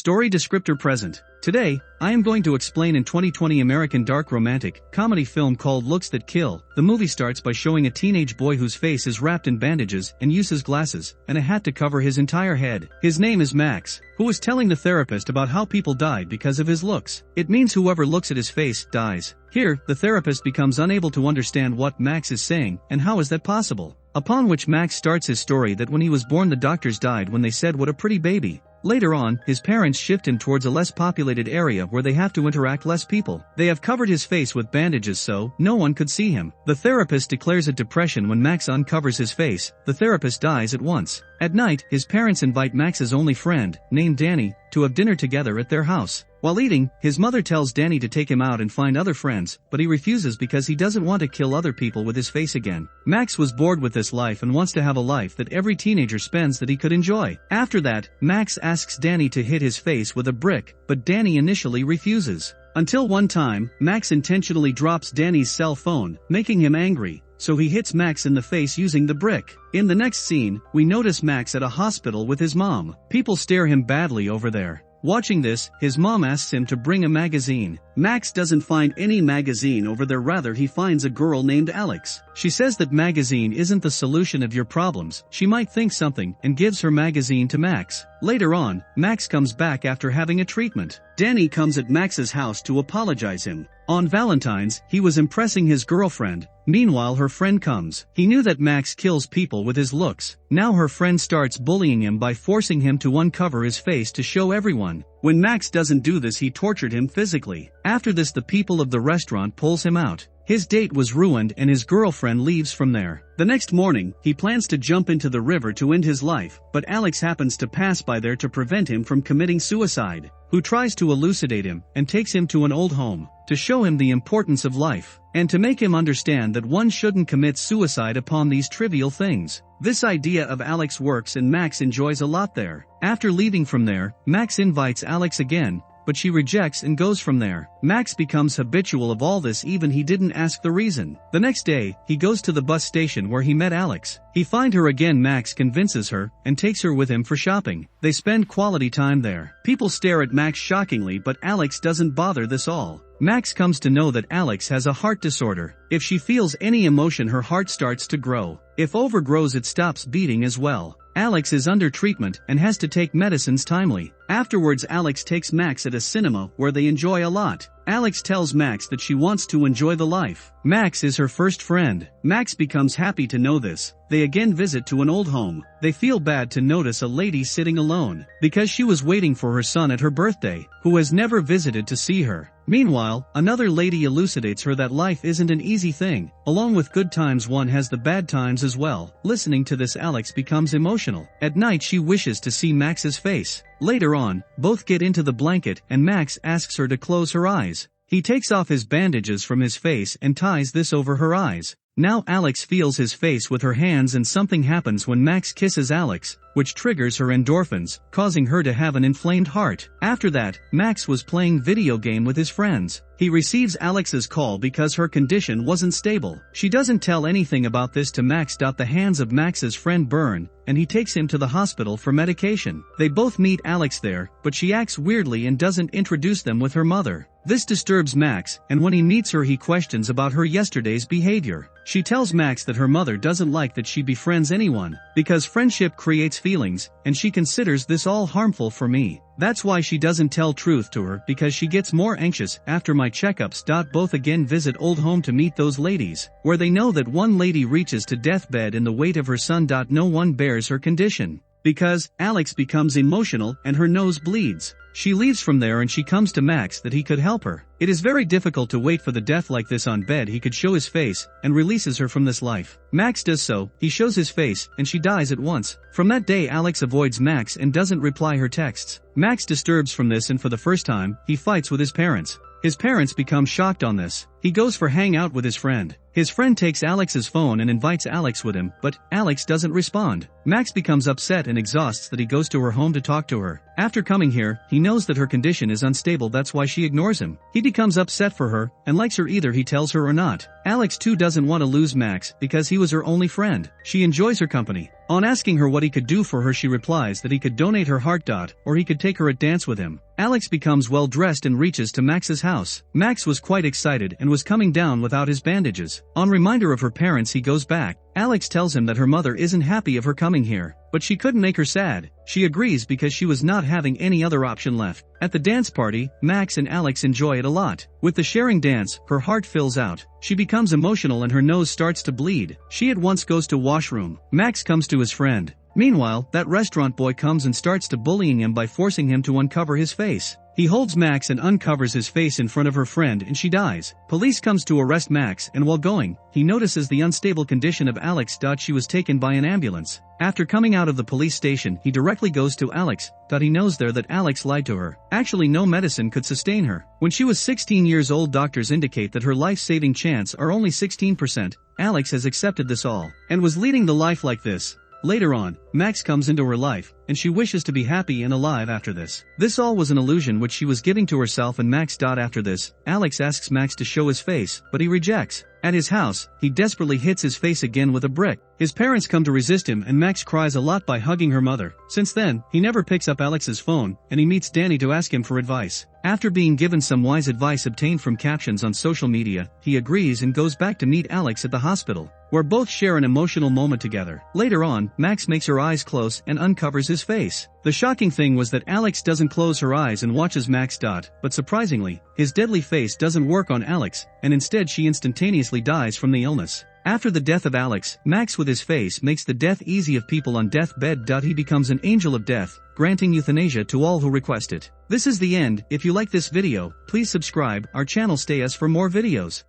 Story Descriptor present. Today, I am going to explain in 2020 American dark romantic comedy film called Looks That Kill. The movie starts by showing a teenage boy whose face is wrapped in bandages and uses glasses and a hat to cover his entire head. His name is Max, who is telling the therapist about how people died because of his looks. It means whoever looks at his face dies. Here, the therapist becomes unable to understand what Max is saying and how is that possible. Upon which Max starts his story that when he was born the doctors died when they said what a pretty baby. Later on, his parents shift him towards a less populated area where they have to interact less people. They have covered his face with bandages so no one could see him. The therapist declares a depression when Max uncovers his face. The therapist dies at once. At night, his parents invite Max's only friend, named Danny, to have dinner together at their house. While eating, his mother tells Danny to take him out and find other friends, but he refuses because he doesn't want to kill other people with his face again. Max was bored with this life and wants to have a life that every teenager spends that he could enjoy. After that, Max asks Danny to hit his face with a brick, but Danny initially refuses. Until one time, Max intentionally drops Danny's cell phone, making him angry, so he hits Max in the face using the brick. In the next scene, we notice Max at a hospital with his mom. People stare him badly over there. Watching this, his mom asks him to bring a magazine. Max doesn't find any magazine over there, rather he finds a girl named Alex. She says that magazine isn't the solution of your problems, she might think something, and gives her magazine to Max. Later on, Max comes back after having a treatment. Danny comes at Max's house to apologize him. On Valentine's, he was impressing his girlfriend. Meanwhile, her friend comes. He knew that Max kills people with his looks. Now her friend starts bullying him by forcing him to uncover his face to show everyone. When Max doesn't do this, he tortured him physically. After this, the people of the restaurant pulls him out. His date was ruined and his girlfriend leaves from there. The next morning, he plans to jump into the river to end his life, but Alex happens to pass by there to prevent him from committing suicide, who tries to elucidate him and takes him to an old home, to show him the importance of life, and to make him understand that one shouldn't commit suicide upon these trivial things. This idea of Alex works and Max enjoys a lot there. After leaving from there, Max invites Alex again, but she rejects and goes from there. Max becomes habitual of all this, even he didn't ask the reason. The next day, he goes to the bus station where he met Alex. He finds her again. Max convinces her and takes her with him for shopping. They spend quality time there. People stare at Max shockingly, but Alex doesn't bother this all. Max comes to know that Alex has a heart disorder. If she feels any emotion, her heart starts to grow. If overgrows, it stops beating as well. Alex is under treatment and has to take medicines timely. Afterwards, Alex takes Max at a cinema where they enjoy a lot. Alex tells Max that she wants to enjoy the life. Max is her first friend. Max becomes happy to know this. They again visit to an old home. They feel bad to notice a lady sitting alone, because she was waiting for her son at her birthday, who has never visited to see her. Meanwhile, another lady elucidates her that life isn't an easy thing. Along with good times, one has the bad times as well. Listening to this, Alex becomes emotional. At night, she wishes to see Max's face. Later on, both get into the blanket and Max asks her to close her eyes. He takes off his bandages from his face and ties this over her eyes. Now Alex feels his face with her hands, and something happens when Max kisses Alex, which triggers her endorphins, causing her to have an inflamed heart. After that, Max was playing video game with his friends. He receives Alex's call because her condition wasn't stable. She doesn't tell anything about this to Max. The hands of Max's friend burn, and he takes him to the hospital for medication. They both meet Alex there, but she acts weirdly and doesn't introduce them with her mother. This disturbs Max, and when he meets her, he questions about her yesterday's behavior. She tells Max that her mother doesn't like that she befriends anyone, because friendship creates feelings, and she considers this all harmful for me. That's why she doesn't tell truth to her, because she gets more anxious after my checkups. Both again visit old home to meet those ladies, where they know that one lady reaches to deathbed in the weight of her son. No one bears her condition, because Alex becomes emotional and her nose bleeds. She leaves from there and she comes to Max that he could help her. It is very difficult to wait for the death like this on bed. He could show his face and releases her from this life. Max does so, he shows his face and she dies at once. From that day, Alex avoids Max and doesn't reply her texts. Max disturbs from this, and for the first time, he fights with his parents. His parents become shocked on this. He goes for hang out with his friend. His friend takes Alex's phone and invites Alex with him, but Alex doesn't respond. Max becomes upset and exhausted that he goes to her home to talk to her. After coming here, he knows that her condition is unstable, that's why she ignores him. He becomes upset for her and likes her either he tells her or not. Alex too doesn't want to lose Max because he was her only friend. She enjoys her company. On asking her what he could do for her, she replies that he could donate her heart. Or he could take her at dance with him. Alex becomes well dressed and reaches to Max's house. Max was quite excited and was coming down without his bandages. On reminder of her parents, he goes back. Alex tells him that her mother isn't happy of her coming here, but she couldn't make her sad. She agrees because she was not having any other option left. At the dance party, Max and Alex enjoy it a lot. With the sharing dance, her heart fills out. She becomes emotional and her nose starts to bleed. She at once goes to washroom. Max comes to his friend. Meanwhile, that restaurant boy comes and starts to bullying him by forcing him to uncover his face. He holds Max and uncovers his face in front of her friend and she dies. Police comes to arrest Max and while going, he notices the unstable condition of Alex. She was taken by an ambulance. After coming out of the police station, he directly goes to Alex. He knows there that Alex lied to her. Actually, no medicine could sustain her. When she was 16 years old, doctors indicate that her life-saving chance are only 16%. Alex has accepted this all and was leading the life like this. Later on, Max comes into her life, and she wishes to be happy and alive after this. This all was an illusion which she was giving to herself and Max. After this, Alex asks Max to show his face, but he rejects. At his house, he desperately hits his face again with a brick. His parents come to resist him and Max cries a lot by hugging her mother. Since then, he never picks up Alex's phone, and he meets Danny to ask him for advice. After being given some wise advice obtained from captions on social media, he agrees and goes back to meet Alex at the hospital, where both share an emotional moment together. Later on, Max makes her eyes close and uncovers his face. The shocking thing was that Alex doesn't close her eyes and watches Max. But surprisingly, his deadly face doesn't work on Alex, and instead she instantaneously dies from the illness. After the death of Alex, Max with his face makes the death easy of people on deathbed. He becomes an angel of death, granting euthanasia to all who request it. This is the end. If you like this video, please subscribe our channel. Stay us for more videos.